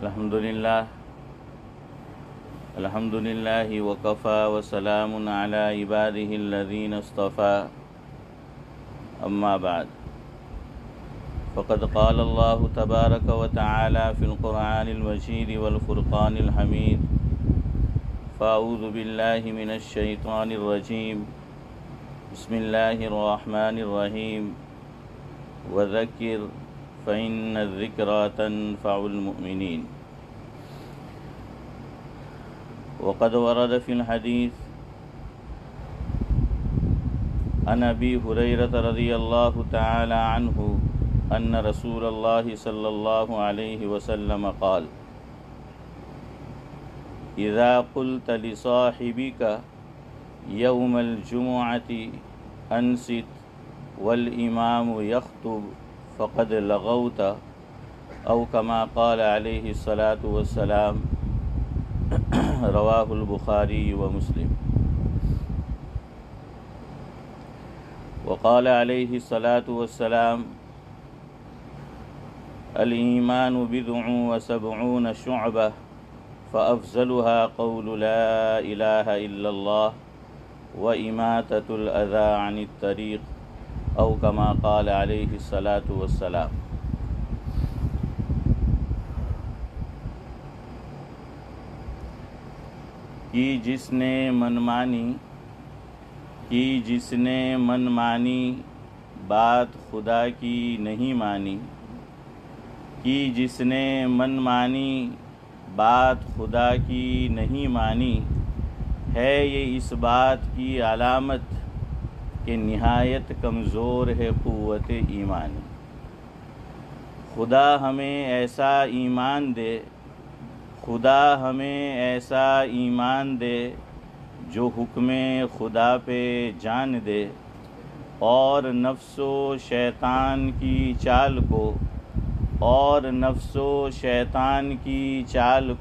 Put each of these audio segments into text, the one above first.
الحمد لله وكفى وسلام على عباده الذين اصطفى أما بعد فقد قال الله تبارك وتعالى في القرآن المجيد والفرقان الحميد فأعوذ بالله من الشيطان الرجيم بسم الله الرحمن الرحيم وذكر فإن الذكرى تنفع المؤمنين وقد ورد في الحديث عن أبي هريرة رضي الله تعالى عنه أن رسول الله صلى الله عليه وسلم قال إذا قلت لصاحبك يوم الجمعة أنصت والإمام يخطب فقد لغوت أو كما قال عليه الصلاة والسلام رواہ البخاری ومسلم. وقال علیہ الصلاة والسلام الایمان بضع وسبعون شعبہ فافضلها قول لا الہ الا اللہ واماطۃ الاذى عن الطریق او کما قال علیہ الصلاة والسلام. کہ جس نے منمانی بات خدا کی نہیں مانی، کہ جس نے منمانی بات خدا کی نہیں مانی ہے یہ اس بات کی علامت کہ نہایت کمزور ہے قوت ایمانی. خدا ہمیں ایسا ایمان دے جو حکم خدا پہ جان دے اور نفس و شیطان کی چال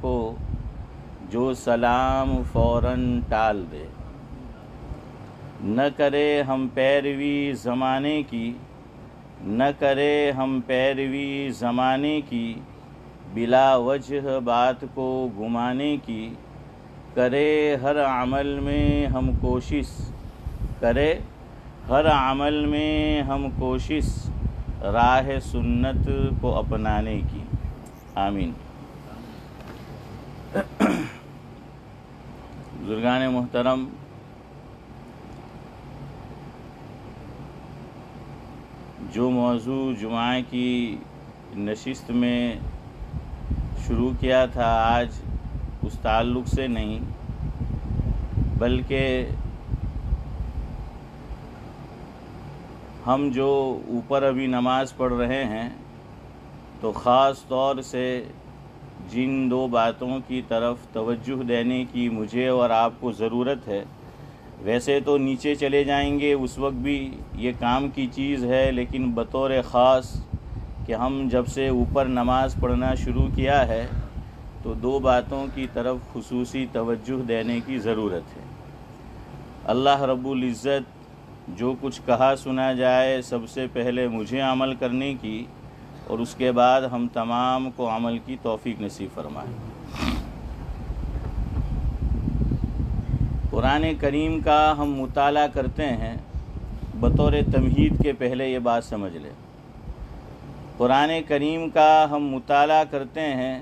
کو جو سلام فوراً ٹال دے. نہ کرے ہم پیروی زمانے کی بلا وجہ بات کو گمانے کی. کرے ہر عمل میں ہم کوشش راہ سنت کو اپنانے کی. آمین. بزرگان محترم، جو موضوع جمعہ کی نشست میں شروع کیا تھا آج اس تعلق سے نہیں، بلکہ ہم جو اوپر ابھی نماز پڑھ رہے ہیں تو خاص طور سے جن دو باتوں کی طرف توجہ دینے کی مجھے اور آپ کو ضرورت ہے. ویسے تو نیچے چلے جائیں گے اس وقت بھی یہ کام کی چیز ہے، لیکن بطور خاص کہ ہم جب سے اوپر نماز پڑھنا شروع کیا ہے تو دو باتوں کی طرف خصوصی توجہ دینے کی ضرورت ہے. اللہ رب العزت جو کچھ کہا سنا جائے سب سے پہلے مجھے عمل کرنے کی اور اس کے بعد ہم تمام کو عمل کی توفیق نصیب فرمائے. قرآن کریم کا ہم مطالعہ کرتے ہیں. بطور تمہید کے پہلے یہ بات سمجھ لیں، قرآن کریم کا ہم مطالعہ کرتے ہیں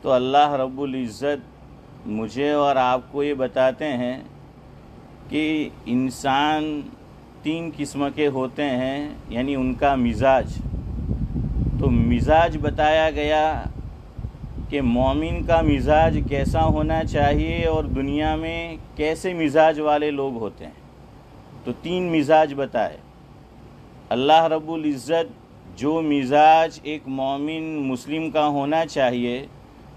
تو اللہ رب العزت مجھے اور آپ کو یہ بتاتے ہیں کہ انسان 3 قسم کے ہوتے ہیں، یعنی ان کا مزاج. تو مزاج بتایا گیا کہ مومن کا مزاج کیسا ہونا چاہیے اور دنیا میں کیسے مزاج والے لوگ ہوتے ہیں. تو 3 مزاج بتائے اللہ رب العزت. جو مزاج ایک مومن مسلم کا ہونا چاہیے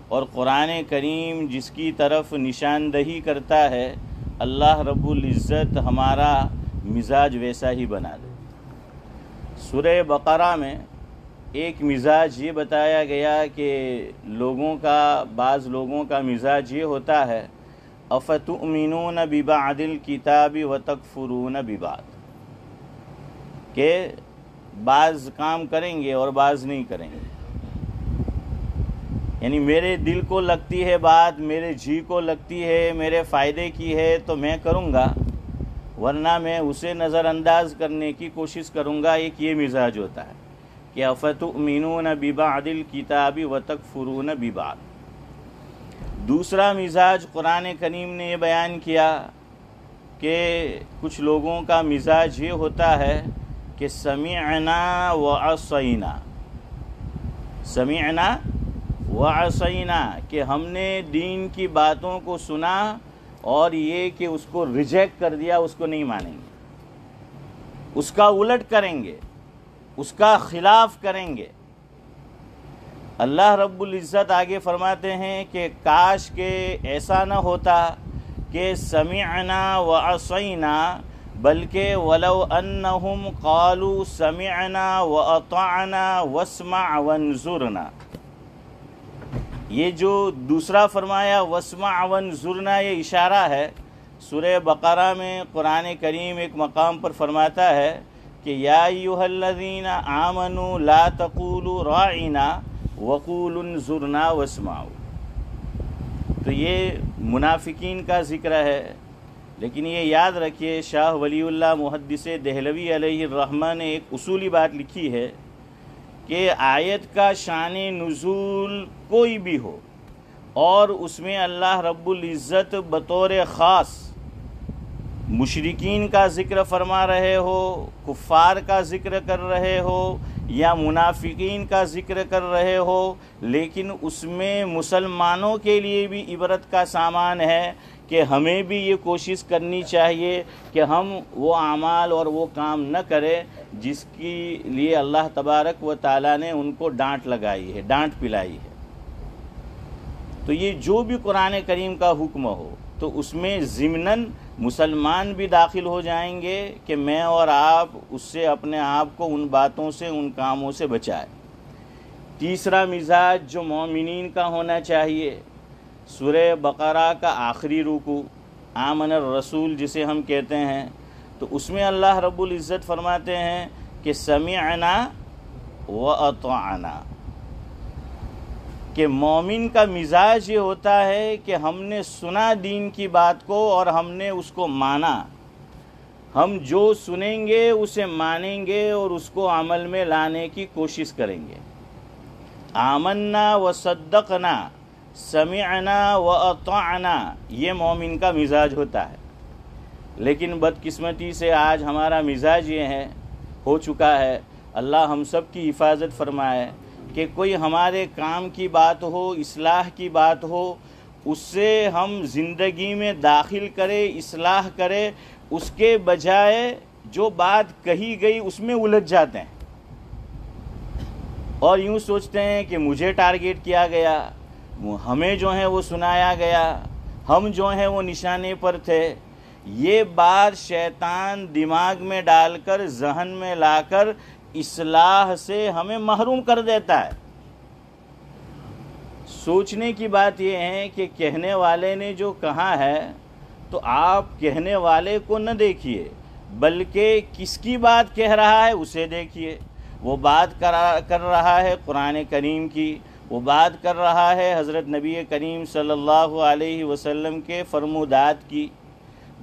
اور قرآن کریم جس کی طرف نشاندہی کرتا ہے، اللہ رب العزت ہمارا مزاج ویسا ہی بنا دے. سورہ بقرہ میں ایک مزاج یہ بتایا گیا کہ بعض لوگوں کا مزاج یہ ہوتا ہے افتؤمنون ببعض الکتاب وتکفرون ببعض، کہ بعض کام کریں گے اور بعض نہیں کریں گے. یعنی میرے دل کو لگتی ہے بات، میرے جی کو لگتی ہے، میرے فائدے کی ہے تو میں کروں گا، ورنہ میں اسے نظر انداز کرنے کی کوشش کروں گا۔ ایک یہ مزاج ہوتا ہے کہ افتؤمنون ببعض الکتاب وتکفرون ببعض۔ دوسرا مزاج قرآن کریم نے یہ بیان کیا کہ کچھ لوگوں کا مزاج یہ ہوتا ہے کہ سمعنا وعصینا، سمعنا وعصینا، کہ ہم نے دین کی باتوں کو سنا اور یہ کہ اس کو ریجیکٹ کر دیا، اس کو نہیں مانیں گے، اس کا الٹ کریں گے، اس کا خلاف کریں گے۔ اللہ رب العزت آگے فرماتے ہیں کہ کاش کہ ایسا نہ ہوتا کہ سمعنا وعصینا، بلکہ ولو انہم قالوا سمعنا واطعنا واسمع وانظرنا۔ یہ جو دوسرا فرمایا واسمع وانظرنا، یہ اشارہ ہے۔ سورہ بقرہ میں قرآن کریم ایک مقام پر فرماتا ہے کہ یا ایھا الذین آمنوا لا تقولوا راعنا وقولوا انظرنا واسمعوا۔ تو یہ منافقین کا ذکر ہے، لیکن یہ یاد رکھیے شاہ ولی اللہ محدث دہلوی علیہ الرحمہ نے ایک اصولی بات لکھی ہے کہ آیت کا شان نزول کوئی بھی ہو اور اس میں اللہ رب العزت بطور خاص مشرکین کا ذکر فرما رہے ہو، کفار کا ذکر کر رہے ہو یا منافقین کا ذکر کر رہے ہو، لیکن اس میں مسلمانوں کے لیے بھی عبرت کا سامان ہے کہ ہمیں بھی یہ کوشش کرنی چاہیے کہ ہم وہ اعمال اور وہ کام نہ کریں جس کے لیے اللہ تبارک و تعالیٰ نے ان کو ڈانٹ لگائی ہے، ڈانٹ پلائی ہے۔ تو یہ جو بھی قرآن کریم کا حکم ہو تو اس میں ضمناً مسلمان بھی داخل ہو جائیں گے کہ میں اور آپ اس سے اپنے آپ کو ان باتوں سے، ان کاموں سے بچائے۔ تیسرا مزاج جو مومنین کا ہونا چاہیے، سورہ بقرہ کا آخری رکوع آمن الرسول جسے ہم کہتے ہیں، تو اس میں اللہ رب العزت فرماتے ہیں کہ سمعنا واطعنا، کہ مومن کا مزاج یہ ہوتا ہے کہ ہم نے سنا دین کی بات کو اور ہم نے اس کو مانا، ہم جو سنیں گے اسے مانیں گے اور اس کو عمل میں لانے کی کوشش کریں گے۔ آمنا وصدقنا، سمعنا واطعنا، یہ مومن کا مزاج ہوتا ہے۔ لیکن بدقسمتی سے آج ہمارا مزاج یہ ہے، ہو چکا ہے، اللہ ہم سب کی حفاظت فرمائے، کہ کوئی ہمارے کام کی بات ہو، اصلاح کی بات ہو، اس سے ہم زندگی میں داخل کرے، اصلاح کرے، اس کے بجائے جو بات کہی گئی اس میں الجھ جاتے ہیں اور یوں سوچتے ہیں کہ مجھے ٹارگیٹ کیا گیا، ہمیں جو ہے وہ سنایا گیا، ہم جو ہیں وہ نشانے پر تھے۔ یہ بات شیطان دماغ میں ڈال کر، ذہن میں لا کر اصلاح سے ہمیں محروم کر دیتا ہے۔ سوچنے کی بات یہ ہے کہ کہنے والے نے جو کہا ہے تو آپ کہنے والے کو نہ دیکھیے، بلکہ کس کی بات کہہ رہا ہے اسے دیکھیے۔ وہ بات کر رہا ہے قرآن کریم کی، وہ بات کر رہا ہے حضرت نبی کریم صلی اللہ علیہ وسلم کے فرمودات کی،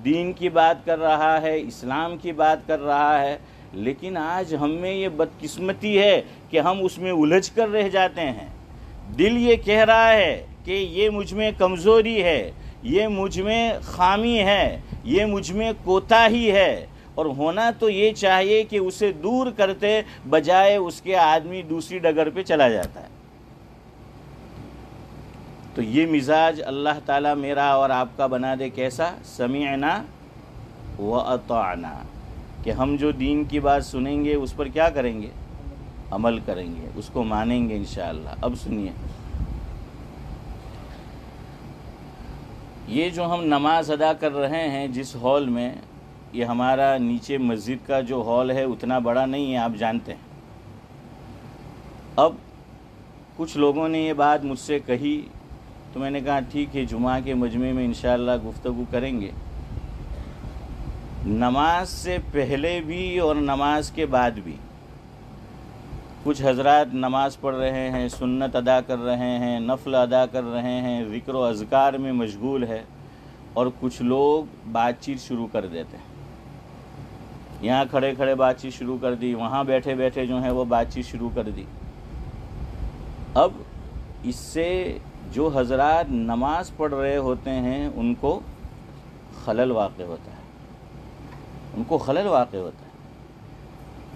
دین کی بات کر رہا ہے، اسلام کی بات کر رہا ہے۔ لیکن آج ہم میں یہ بدقسمتی ہے کہ ہم اس میں الجھ کر رہ جاتے ہیں۔ دل یہ کہہ رہا ہے کہ یہ مجھ میں کمزوری ہے، یہ مجھ میں خامی ہے، یہ مجھ میں کوتاہی ہے، اور ہونا تو یہ چاہیے کہ اسے دور کرتے بجائے اس کے آدمی دوسری ڈگر پہ چلا جاتا ہے۔ تو یہ مزاج اللہ تعالیٰ میرا اور آپ کا بنا دے کیسا؟ سمعنا واطعنا، کہ ہم جو دین کی بات سنیں گے اس پر کیا کریں گے؟ عمل کریں گے، اس کو مانیں گے انشاءاللہ۔ اب سنیے، یہ جو ہم نماز ادا کر رہے ہیں جس ہال میں، یہ ہمارا نیچے مسجد کا جو ہال ہے اتنا بڑا نہیں ہے، آپ جانتے ہیں۔ اب کچھ لوگوں نے یہ بات مجھ سے کہی تو میں نے کہا ٹھیک ہے، جمعہ کے مجمع میں انشاءاللہ گفتگو کریں گے۔ نماز سے پہلے بھی اور نماز کے بعد بھی کچھ حضرات نماز پڑھ رہے ہیں، سنت ادا کر رہے ہیں، نفل ادا کر رہے ہیں، ذکر و اذکار میں مشغول ہے، اور کچھ لوگ بات چیت شروع کر دیتے ہیں۔ یہاں کھڑے کھڑے بات چیت شروع کر دی، وہاں بیٹھے بیٹھے جو ہیں وہ بات چیت شروع کر دی۔ اب اس سے جو حضرات نماز پڑھ رہے ہوتے ہیں ان کو خلل واقع ہوتا ہے،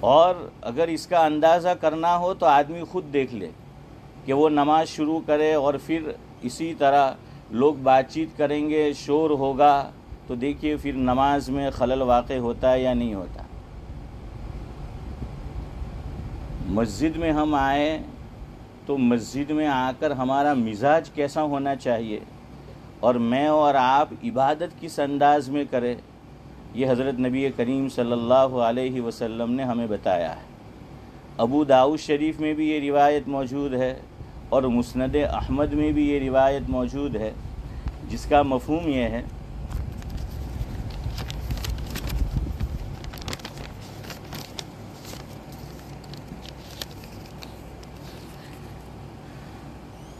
اور اگر اس کا اندازہ کرنا ہو تو آدمی خود دیکھ لے کہ وہ نماز شروع کرے اور پھر اسی طرح لوگ بات چیت کریں گے، شور ہوگا، تو دیکھیے پھر نماز میں خلل واقع ہوتا ہے یا نہیں ہوتا۔ مسجد میں ہم آئے تو مسجد میں آ کر ہمارا مزاج کیسا ہونا چاہیے، اور میں اور آپ عبادت کس انداز میں کریں، یہ حضرت نبی کریم صلی اللہ علیہ وسلم نے ہمیں بتایا ہے۔ ابو داؤد شریف میں بھی یہ روایت موجود ہے، اور مسند احمد میں بھی یہ روایت موجود ہے، جس کا مفہوم یہ ہے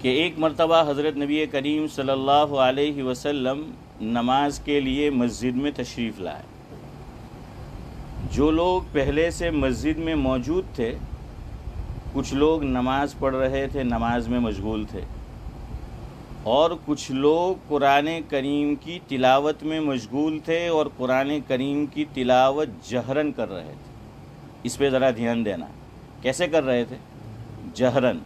کہ ایک مرتبہ حضرت نبی کریم صلی اللہ علیہ وسلم نماز کے لیے مسجد میں تشریف لائے۔ جو لوگ پہلے سے مسجد میں موجود تھے، کچھ لوگ نماز پڑھ رہے تھے، نماز میں مشغول تھے، اور کچھ لوگ قرآن کریم کی تلاوت میں مشغول تھے، اور قرآن کریم کی تلاوت جہرن کر رہے تھے۔ اس پہ ذرا دھیان دینا، کیسے کر رہے تھے؟ جہرن۔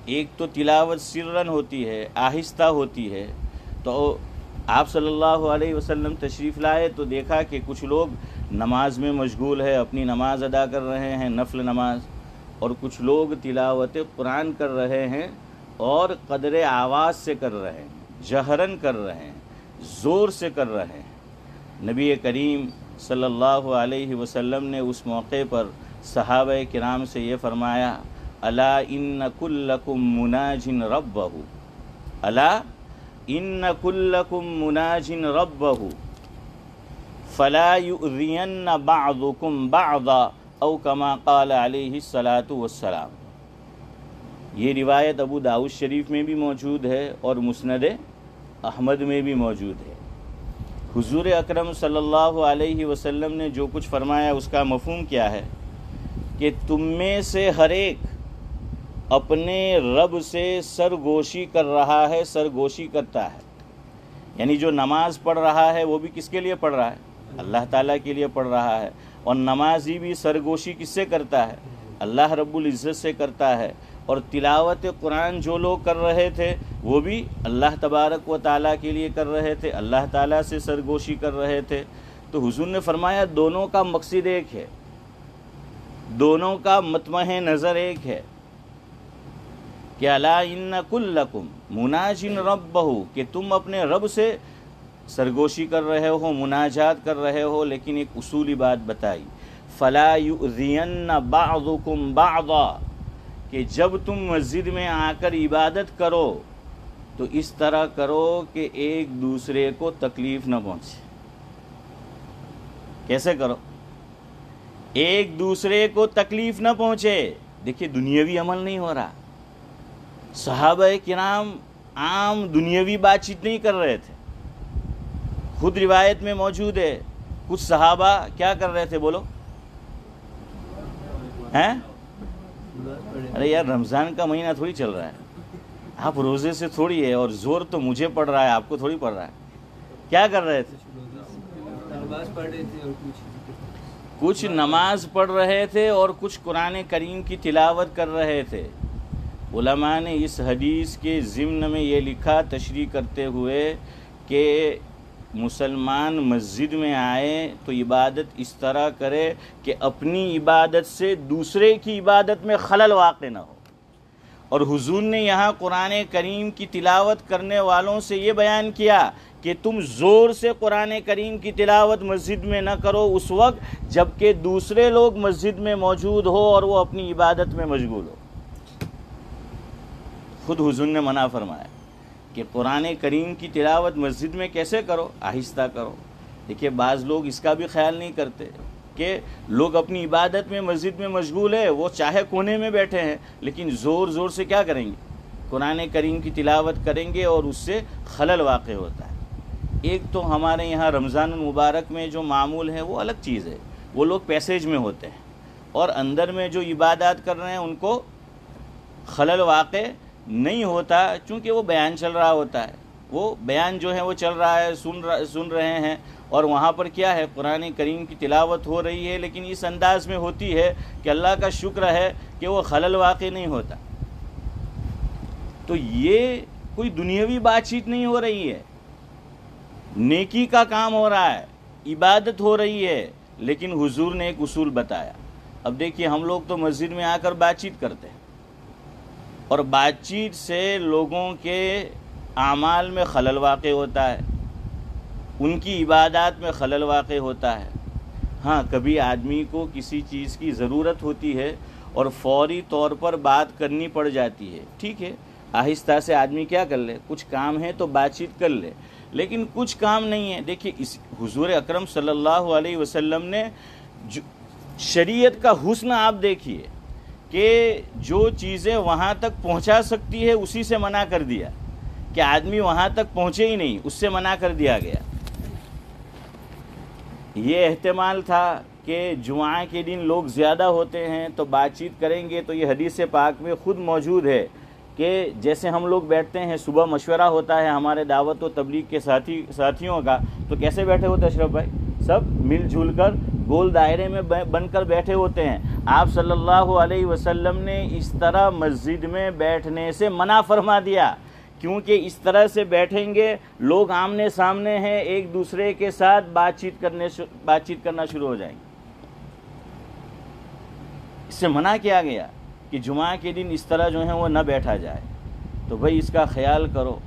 ایک تو تلاوت سرن ہوتی ہے، آہستہ ہوتی ہے، تو آپ صلی اللہ علیہ وسلم تشریف لائے تو دیکھا کہ کچھ لوگ نماز میں مشغول ہے، اپنی نماز ادا کر رہے ہیں، نفل نماز، اور کچھ لوگ تلاوت قرآن کر رہے ہیں اور قدر آواز سے کر رہے ہیں، جہرن کر رہے ہیں، زور سے کر رہے ہیں۔ نبی کریم صلی اللہ علیہ وسلم نے اس موقع پر صحابہ کرام سے یہ فرمایا، الا ان کلکم مناج ربہ، الا ان کلکم مناج ربہ فلا یؤذین بعضکم بعضا او کما قال علیہ الصلاۃ والسلام۔ یہ روایت ابو داؤد شریف میں بھی موجود ہے اور مسند احمد میں بھی موجود ہے۔ حضور اکرم صلی اللہ علیہ وسلم نے جو کچھ فرمایا اس کا مفہوم کیا ہے کہ تم میں سے ہر ایک اپنے رب سے سرگوشی کر رہا ہے، سرگوشی کرتا ہے، یعنی جو نماز پڑھ رہا ہے وہ بھی کس کے لیے پڑھ رہا ہے؟ اللہ تعالیٰ کے لیے پڑھ رہا ہے، اور نمازی بھی سرگوشی کس سے کرتا ہے؟ اللہ رب العزت سے کرتا ہے۔ اور تلاوت قرآن جو لوگ کر رہے تھے وہ بھی اللہ تبارک و تعالیٰ کے لیے کر رہے تھے، اللہ تعالیٰ سے سرگوشی کر رہے تھے۔ تو حضور نے فرمایا دونوں کا مقصد ایک ہے، دونوں کا مطمع نظر ایک ہے کہ الا ان کلکم مناج ربہ، کہ تم اپنے رب سے سرگوشی کر رہے ہو، مناجات کر رہے ہو، لیکن ایک اصولی بات بتائی، فلا یؤذین بعضکم بعضا، کہ جب تم مسجد میں آ کر عبادت کرو تو اس طرح کرو کہ ایک دوسرے کو تکلیف نہ پہنچے۔ کیسے کرو؟ ایک دوسرے کو تکلیف نہ پہنچے۔ دیکھیے دنیاوی عمل نہیں ہو رہا، صحابہ کرام عام دنیاوی بات چیت نہیں کر رہے تھے۔ خود روایت میں موجود ہے کچھ صحابہ کیا کر رہے تھے، بولو ہیں؟ ارے یار رمضان کا مہینہ تھوڑی چل رہا ہے، آپ روزے سے تھوڑی ہے، اور زور تو مجھے پڑ رہا ہے، آپ کو تھوڑی پڑ رہا ہے۔ کیا کر رہے تھے؟ کچھ نماز پڑھ رہے تھے اور کچھ قرآن کریم کی تلاوت کر رہے تھے۔ علماء نے اس حدیث کے ضمن میں یہ لکھا تشریح کرتے ہوئے کہ مسلمان مسجد میں آئے تو عبادت اس طرح کرے کہ اپنی عبادت سے دوسرے کی عبادت میں خلل واقع نہ ہو۔ اور حضور نے یہاں قرآن کریم کی تلاوت کرنے والوں سے یہ بیان کیا کہ تم زور سے قرآن کریم کی تلاوت مسجد میں نہ کرو اس وقت جب کہ دوسرے لوگ مسجد میں موجود ہو اور وہ اپنی عبادت میں مشغول ہو۔ خود حضور نے منع فرمایا کہ قرآن کریم کی تلاوت مسجد میں کیسے کرو؟ آہستہ کرو۔ دیکھیے بعض لوگ اس کا بھی خیال نہیں کرتے، کہ لوگ اپنی عبادت میں مسجد میں مشغول ہے، وہ چاہے کونے میں بیٹھے ہیں لیکن زور زور سے کیا کریں گے؟ قرآن کریم کی تلاوت کریں گے اور اس سے خلل واقع ہوتا ہے۔ ایک تو ہمارے یہاں رمضان المبارک میں جو معمول ہے وہ الگ چیز ہے، وہ لوگ پیسیج میں ہوتے ہیں اور اندر میں جو عبادات کر رہے ہیں ان کو خلل واقع نہیں ہوتا، چونکہ وہ بیان چل رہا ہوتا ہے، وہ بیان جو ہے وہ چل رہا ہے، سن رہے ہیں، اور وہاں پر کیا ہے؟ قرآن کریم کی تلاوت ہو رہی ہے، لیکن اس انداز میں ہوتی ہے کہ اللہ کا شکر ہے کہ وہ خلل واقع نہیں ہوتا۔ تو یہ کوئی دنیاوی بات چیت نہیں ہو رہی ہے، نیکی کا کام ہو رہا ہے، عبادت ہو رہی ہے، لیکن حضور نے ایک اصول بتایا۔ اب دیکھیے ہم لوگ تو مسجد میں آ کر بات چیت کرتے ہیں اور بات چیت سے لوگوں کے اعمال میں خلل واقع ہوتا ہے، ان کی عبادات میں خلل واقع ہوتا ہے۔ ہاں کبھی آدمی کو کسی چیز کی ضرورت ہوتی ہے اور فوری طور پر بات کرنی پڑ جاتی ہے، ٹھیک ہے، آہستہ سے آدمی کیا کر لے، کچھ کام ہے تو بات چیت کر لے، لیکن کچھ کام نہیں ہے۔ دیکھیے حضور اکرم صلی اللہ علیہ وسلم نے شریعت کا حسن آپ دیکھیے کہ جو چیزیں وہاں تک پہنچا سکتی ہے اسی سے منع کر دیا، کہ آدمی وہاں تک پہنچے ہی نہیں، اس سے منع کر دیا گیا۔ یہ احتمال تھا کہ جمعہ کے دن لوگ زیادہ ہوتے ہیں تو بات چیت کریں گے، تو یہ حدیث پاک میں خود موجود ہے کہ جیسے ہم لوگ بیٹھتے ہیں، صبح مشورہ ہوتا ہے ہمارے دعوت و تبلیغ کے ساتھیوں کا، تو کیسے بیٹھے ہوتے ہیں اشرف بھائی؟ سب مل جل کر گول دائرے میں بن کر بیٹھے ہوتے ہیں۔ آپ صلی اللہ علیہ وسلم نے اس طرح مسجد میں بیٹھنے سے منع فرما دیا، کیونکہ اس طرح سے بیٹھیں گے لوگ آمنے سامنے ہیں، ایک دوسرے کے ساتھ بات چیت کرنا شروع ہو جائیں گے۔ اس سے منع کیا گیا کہ جمعہ کے دن اس طرح جو ہے وہ نہ بیٹھا جائے۔ تو بھائی اس کا خیال کرو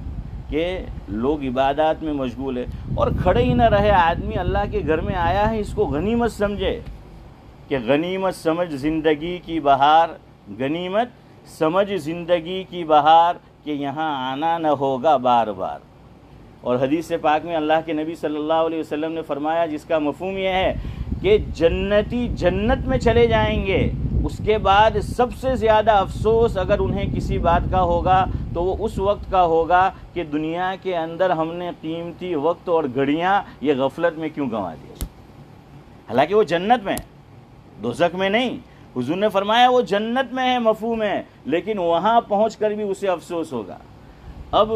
کہ لوگ عبادات میں مشغول ہے، اور کھڑے ہی نہ رہے آدمی، اللہ کے گھر میں آیا ہے، اس کو غنیمت سمجھے، کہ غنیمت سمجھ زندگی کی بہار، غنیمت سمجھ زندگی کی بہار، کہ یہاں آنا نہ ہوگا بار بار۔ اور حدیث پاک میں اللہ کے نبی صلی اللہ علیہ وسلم نے فرمایا، جس کا مفہوم یہ ہے کہ جنتی جنت میں چلے جائیں گے، اس کے بعد سب سے زیادہ افسوس اگر انہیں کسی بات کا ہوگا تو وہ اس وقت کا ہوگا کہ دنیا کے اندر ہم نے قیمتی وقت اور گھڑیاں یہ غفلت میں کیوں گنوا دیا۔ حالانکہ وہ جنت میں، دوزخ میں نہیں، حضور نے فرمایا وہ جنت میں ہے، مفہوم ہے، لیکن وہاں پہنچ کر بھی اسے افسوس ہوگا۔ اب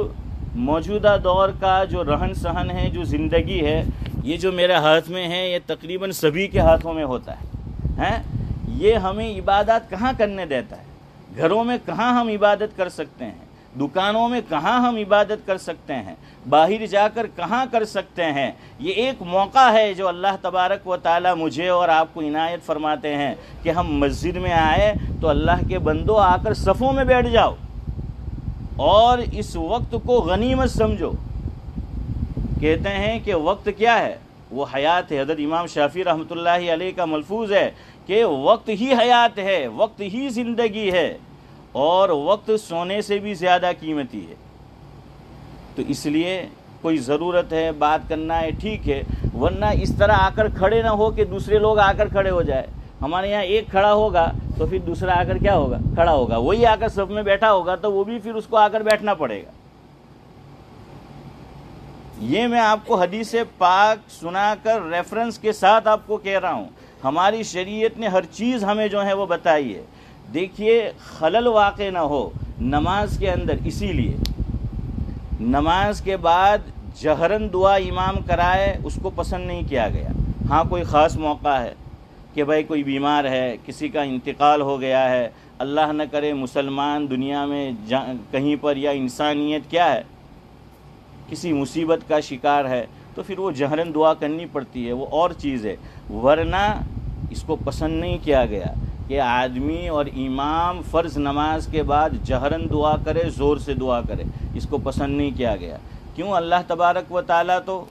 موجودہ دور کا جو رہن سہن ہے، جو زندگی ہے، یہ جو میرے ہاتھ میں ہے، یہ تقریباً سبھی کے ہاتھوں میں ہوتا ہے۔ یہ ہمیں عبادات کہاں کرنے دیتا ہے؟ گھروں میں کہاں ہم عبادت کر سکتے ہیں؟ دکانوں میں کہاں ہم عبادت کر سکتے ہیں؟ باہر جا کر کہاں کر سکتے ہیں؟ یہ ایک موقع ہے جو اللہ تبارک و تعالی مجھے اور آپ کو عنایت فرماتے ہیں کہ ہم مسجد میں آئے تو اللہ کے بندوں آ کر صفوں میں بیٹھ جاؤ اور اس وقت کو غنیمت سمجھو۔ کہتے ہیں کہ وقت کیا ہے؟ وہ حیات ہے۔ حضرت امام شافعی رحمۃ اللہ علیہ کا ملفوظ ہے کہ وقت ہی حیات ہے، وقت ہی زندگی ہے، اور وقت سونے سے بھی زیادہ قیمتی ہے۔ تو اس لیے کوئی ضرورت ہے بات کرنا ہے، ٹھیک ہے، ورنہ اس طرح آ کر کھڑے نہ ہو کہ دوسرے لوگ آ کر کھڑے ہو جائے۔ ہمارے یہاں ایک کھڑا ہوگا تو پھر دوسرا آ کر کیا ہوگا؟ کھڑا ہوگا۔ وہی آ کر صف میں بیٹھا ہوگا تو وہ بھی پھر اس کو آ کر بیٹھنا پڑے گا۔ یہ میں آپ کو حدیث پاک سنا کر ریفرنس کے ساتھ آپ کو کہہ رہا ہوں، ہماری شریعت نے ہر چیز ہمیں جو ہے وہ بتائی ہے۔ دیکھیے خلل واقع نہ ہو نماز کے اندر، اسی لیے نماز کے بعد جہرن دعا امام کرائے اس کو پسند نہیں کیا گیا۔ ہاں کوئی خاص موقع ہے کہ بھائی کوئی بیمار ہے، کسی کا انتقال ہو گیا ہے، اللہ نہ کرے مسلمان دنیا میں کہیں پر، یا انسانیت کیا ہے، کسی مصیبت کا شکار ہے، تو پھر وہ جہرن دعا کرنی پڑتی ہے، وہ اور چیز ہے۔ ورنہ اس کو پسند نہیں کیا گیا کہ آدمی اور امام فرض نماز کے بعد جہرن دعا کرے، زور سے دعا کرے، اس کو پسند نہیں کیا گیا۔ کیوں؟ اللہ تبارک و تعالیٰ تو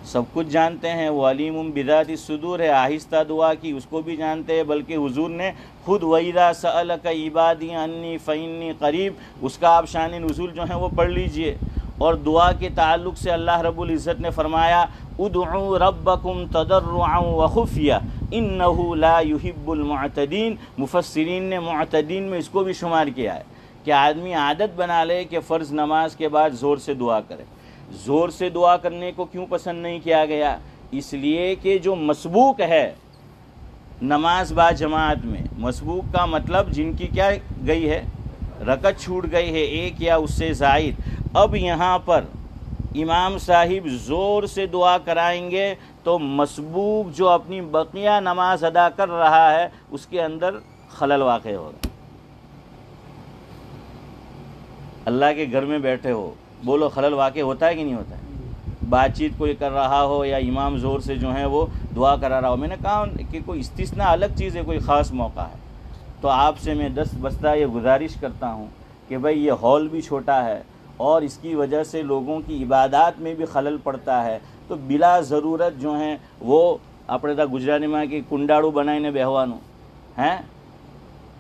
سب کچھ جانتے ہیں، وہ علیم بذات الصدور ہے، آہستہ دعا کی اس کو بھی جانتے ہیں، بلکہ حضور نے خود وَإِذَا سَأَلَكَ عِبَادِي عَنِّي فَإِنِّي قَرِيب، اس کا آپ شان نزول جو ہیں وہ پڑھ لیجئے۔ اور دعا کے تعلق سے اللہ رب العزت نے فرمایا ادعوا ربکم تضرعا وخفیہ انہ لا یحب المعتدین. مفسرین نے معتدین میں اس کو بھی شمار کیا ہے کہ آدمی عادت بنا لے کہ فرض نماز کے بعد زور سے دعا کرے. زور سے دعا کرنے کو کیوں پسند نہیں کیا گیا؟ اس لیے کہ جو مسبوق ہے نماز با جماعت میں، مسبوق کا مطلب جن کی کیا گئی ہے، رکعت چھوٹ گئی ہے ایک یا اس سے زائد. اب یہاں پر امام صاحب زور سے دعا کرائیں گے تو مسبوق جو اپنی بقیہ نماز ادا کر رہا ہے اس کے اندر خلل واقع ہوگا. اللہ کے گھر میں بیٹھے ہو، بولو خلل واقع ہوتا ہے کہ نہیں ہوتا ہے؟ بات چیت کوئی کر رہا ہو یا امام زور سے جو ہے وہ دعا کرا رہا ہو. میں نے کہا کہ کوئی استثناء الگ چیز ہے، کوئی خاص موقع ہے. تو آپ سے میں دست بستہ یہ گزارش کرتا ہوں کہ بھئی یہ ہال بھی چھوٹا ہے اور اس کی وجہ سے لوگوں کی عبادات میں بھی خلل پڑتا ہے. تو بلا ضرورت جو ہیں وہ اپنے تا گجراتی میں کہ کنڈاڑو بنائینے بہوانو ہیں،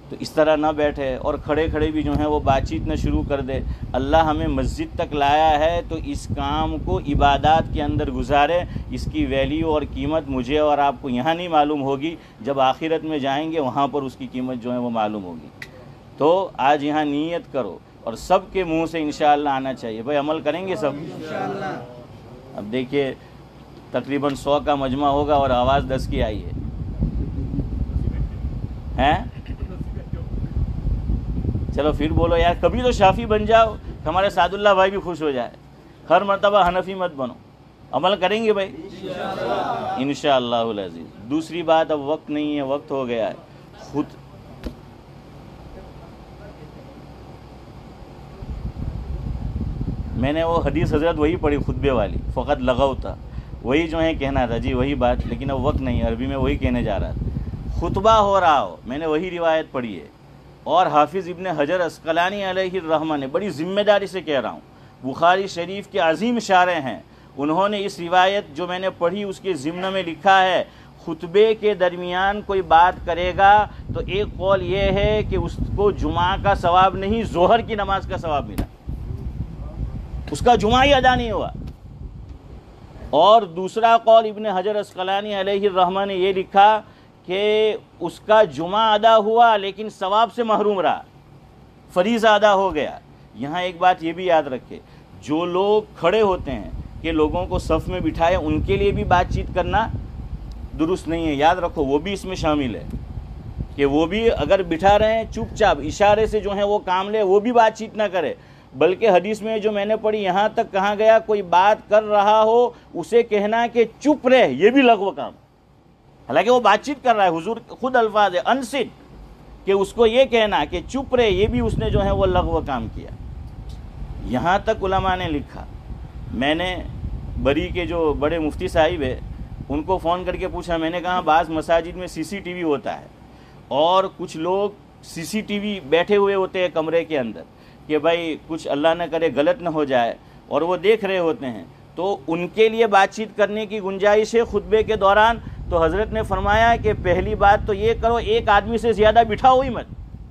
تو اس طرح نہ بیٹھے اور کھڑے کھڑے بھی جو ہیں وہ بات چیت نہ شروع کر دے. اللہ ہمیں مسجد تک لایا ہے تو اس کام کو عبادات کے اندر گزارے. اس کی ویلیو اور قیمت مجھے اور آپ کو یہاں نہیں معلوم ہوگی، جب آخرت میں جائیں گے وہاں پر اس کی قیمت جو ہے وہ معلوم ہوگی. تو آج یہاں نیت کرو اور سب کے منہ سے انشاءاللہ آنا چاہیے. بھائی عمل کریں گے سب انشاءاللہ. اب دیکھیے تقریباً 100 کا مجمع ہوگا اور آواز 10 کی آئی ہے. چلو پھر بولو یار، کبھی تو شافی بن جاؤ کہ ہمارے سعد اللہ بھائی بھی خوش ہو جائے. ہر مرتبہ حنفی مت بنو. عمل کریں گے بھائی انشاءاللہ العزیز. دوسری بات، اب وقت نہیں ہے، وقت ہو گیا ہے. خود میں نے وہ حدیث حضرت وہی پڑھی خطبے والی، فقط لغوتا، وہی جو ہے کہنا تھا جی وہی بات، لیکن اب وقت نہیں ہے. عربی میں وہی کہنے جا رہا تھا. خطبہ ہو رہا ہو، میں نے وہی روایت پڑھی ہے اور حافظ ابن حجر عسقلانی علیہ الرحمہ نے بڑی ذمہ داری سے کہہ رہا ہوں، بخاری شریف کے عظیم شارح ہیں، انہوں نے اس روایت جو میں نے پڑھی اس کے ضمن میں لکھا ہے خطبے کے درمیان کوئی بات کرے گا تو ایک قول یہ ہے کہ اس کو جمعہ کا ثواب نہیں ظہر کی نماز کا ثواب ملا، اس کا جمعہ ہی ادا نہیں ہوا. اور دوسرا قول ابن حجر عسقلانی علیہ الرحمہ نے یہ لکھا کہ اس کا جمعہ ادا ہوا لیکن ثواب سے محروم رہا، فریضہ ادا ہو گیا. یہاں ایک بات یہ بھی یاد رکھے، جو لوگ کھڑے ہوتے ہیں کہ لوگوں کو صف میں بٹھائے، ان کے لیے بھی بات چیت کرنا درست نہیں ہے. یاد رکھو وہ بھی اس میں شامل ہے کہ وہ بھی اگر بٹھا رہے ہیں چپ چاپ اشارے سے جو ہے وہ کام لے، وہ بھی بات چیت نہ کرے. بلکہ حدیث میں جو میں نے پڑھی یہاں تک کہا گیا کوئی بات کر رہا ہو اسے کہنا کہ چپ رہ، یہ بھی لغو کام. حالانکہ وہ بات چیت کر رہا ہے، حضور خود الفاظ ہے انصت، کہ اس کو یہ کہنا کہ چپ رہے، یہ بھی اس نے جو ہے وہ لغو کام کیا. یہاں تک علماء نے لکھا. میں نے بری کے جو بڑے مفتی صاحب ہے ان کو فون کر کے پوچھا، میں نے کہا بعض مساجد میں CCTV ہوتا ہے اور کچھ لوگ CCTV بیٹھے ہوئے ہوتے ہیں کمرے کے اندر کہ بھائی کچھ اللہ نہ کرے غلط نہ ہو جائے، اور وہ دیکھ رہے ہوتے ہیں، تو ان کے لیے بات چیت کرنے کی گنجائش ہے خطبے کے دوران. تو حضرت نے فرمایا کہ پہلی بات تو یہ کرو، ایک آدمی سے زیادہ بٹھاؤ ہی مت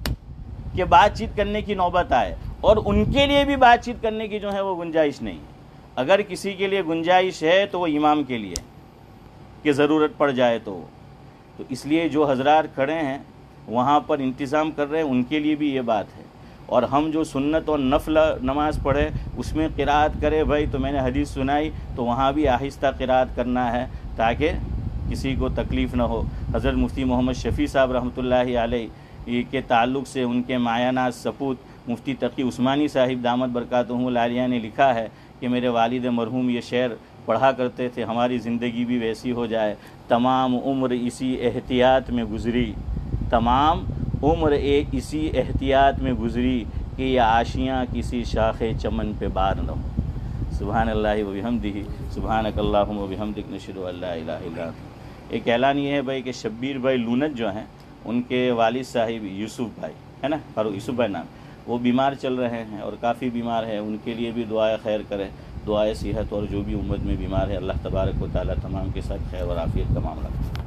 کہ بات چیت کرنے کی نوبت آئے. اور ان کے لیے بھی بات چیت کرنے کی جو ہے وہ گنجائش نہیں ہے. اگر کسی کے لیے گنجائش ہے تو وہ امام کے لیے کہ ضرورت پڑ جائے تو اس لیے جو حضرات کھڑے ہیں وہاں پر انتظام کر رہے ہیں ان کے لیے بھی یہ بات ہے. اور ہم جو سنت اور نفل نماز پڑھے اس میں قرات کرے بھائی، تو میں نے حدیث سنائی تو وہاں بھی آہستہ قرات کرنا ہے تاکہ کسی کو تکلیف نہ ہو. حضرت مفتی محمد شفیع صاحب رحمۃ اللہ علیہ کے تعلق سے ان کے معینات سپوت مفتی تقی عثمانی صاحب دامت برکاتہم العالیہ نے لکھا ہے کہ میرے والد مرحوم یہ شعر پڑھا کرتے تھے، ہماری زندگی بھی ویسی ہو جائے، تمام عمر اسی احتیاط میں گزری، تمام عمر اسی احتیاط میں گزری کہ یہ آشیاں کسی شاخ چمن پہ بار نہ ہو. سبحان اللہ و بحمدہ، سبحانک اللہم و بحمدک، نشہد ان لا الہ الا انت. ایک اعلان یہ ہے بھائی کہ شبیر بھائی لونت جو ہیں ان کے والد صاحب یوسف بھائی ہے نا، فاروق یوسف بھائی نام، وہ بیمار چل رہے ہیں اور کافی بیمار ہیں. ان کے لیے بھی دعائے خیر کرے، دعائے صحت، اور جو بھی امت میں بیمار ہے اللہ تبارک و تعالیٰ تمام کے ساتھ خیر اور عافیت کا معاملہ کرے.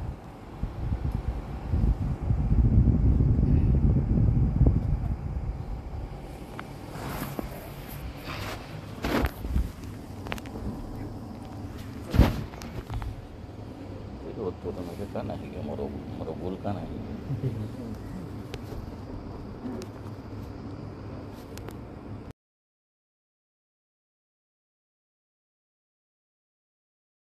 ことのけかなひげもろぐるかなひげ